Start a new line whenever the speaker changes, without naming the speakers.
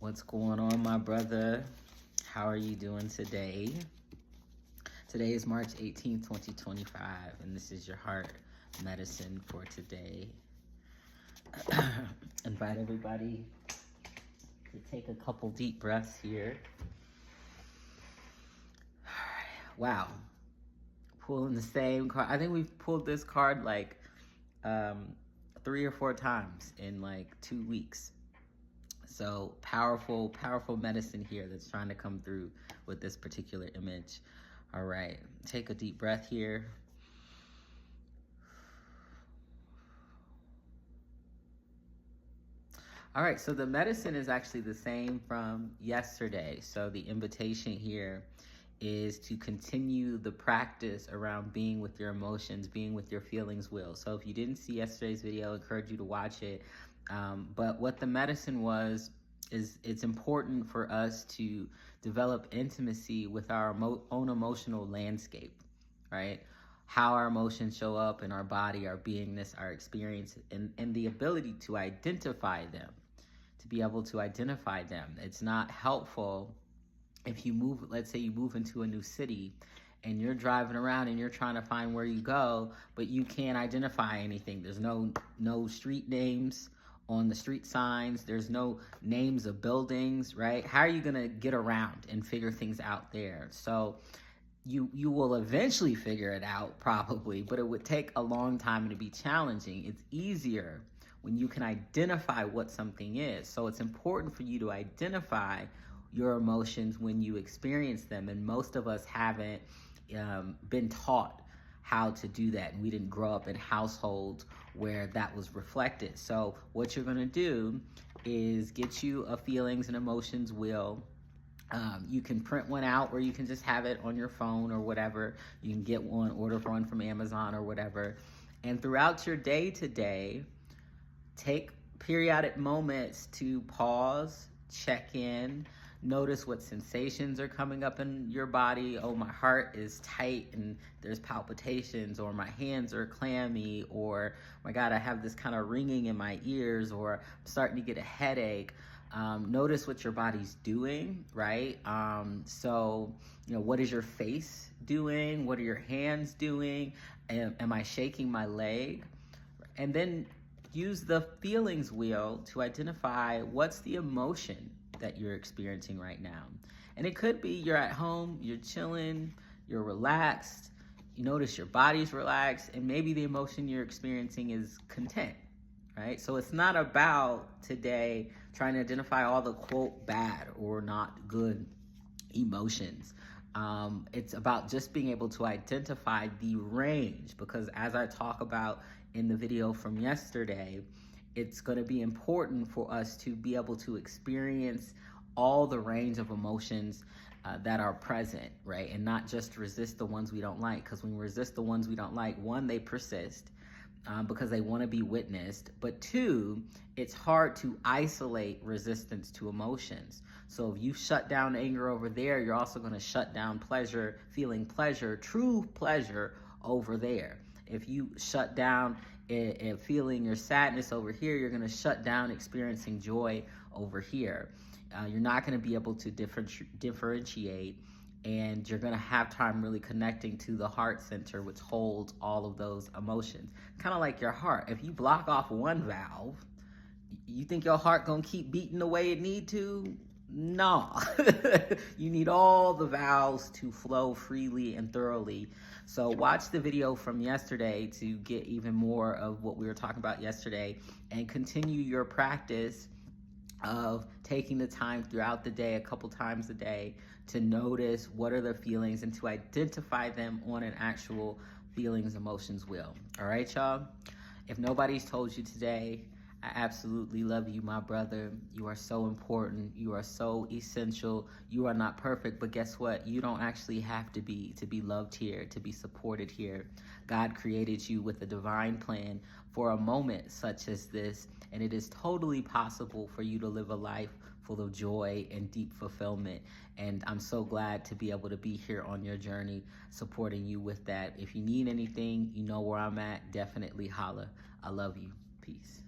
What's going on, my brother? How are you doing today? Today is March 18th, 2025, and this is your heart medicine for today. Invite everybody to take a couple deep breaths here. Wow. Pulling the same card. I think we've pulled this card like 3 or 4 times in like 2 weeks. So powerful medicine here that's trying to come through with this particular image. All right, take a deep breath here. All right, so the medicine is actually the same from yesterday. So the invitation here is to continue the practice around being with your emotions, being with your feelings will. So if you didn't see yesterday's video, I encourage you to watch it. But what the medicine was is it's important for us to develop intimacy with our own emotional landscape, right? How our emotions show up in our body, our beingness, our experience, and the ability to identify them, to be able to identify them. It's not helpful if you move, let's say you move into a new city and you're driving around and you're trying to find where you go, but you can't identify anything. There's no street names on the street signs. There's no names of buildings, right? How are you gonna get around and figure things out there? So you will eventually figure it out probably, but it would take a long time and it'd be challenging. It's easier when you can identify what something is. So it's important for you to identify your emotions when you experience them. And most of us haven't been taught how to do that. And we didn't grow up in households where that was reflected. So what you're gonna do is get you a feelings and emotions wheel. You can print one out or you can just have it on your phone or whatever. You can get one, order one from Amazon or whatever. And throughout your day to day, take periodic moments to pause, check in, notice what sensations are coming up in your body. Oh, my heart is tight and there's palpitations, or my hands are clammy, or my God, I have this kind of ringing in my ears, or I'm starting to get a headache. Notice what your body's doing, right? So, what is your face doing? What are your hands doing? Am I shaking my leg? And then use the feelings wheel to identify what's the emotion that you're experiencing right now. And it could be you're at home, you're chilling, you're relaxed, you notice your body's relaxed, and maybe the emotion you're experiencing is content, right? So it's not about today trying to identify all the quote bad or not good emotions. It's about just being able to identify the range, because as I talk about in the video from yesterday, it's going to be important for us to be able to experience all the range of emotions that are present, right? And not just resist the ones we don't like, because when we resist the ones we don't like, one, they persist because they want to be witnessed, but 2, it's hard to isolate resistance to emotions. So if you shut down anger over there, you're also going to shut down pleasure, feeling pleasure, true pleasure over there. If you shut down and feeling your sadness over here, you're going to shut down experiencing joy over here. You're not going to be able to differentiate, and you're going to have time really connecting to the heart center, which holds all of those emotions. Kind of like your heart. If you block off one valve, you think your heart going to keep beating the way it need to? No. You need all the valves to flow freely and thoroughly. So watch the video from yesterday to get even more of what we were talking about yesterday, and continue your practice of taking the time throughout the day, a couple times a day, to notice what are the feelings and to identify them on an actual feelings emotions wheel. All right, y'all? If nobody's told you today, I absolutely love you, my brother. You are so important. You are so essential. You are not perfect, but guess what? You don't actually have to be loved here, to be supported here. God created you with a divine plan for a moment such as this, and it is totally possible for you to live a life full of joy and deep fulfillment. And I'm so glad to be able to be here on your journey, supporting you with that. If you need anything, you know where I'm at. Definitely holla. I love you. Peace.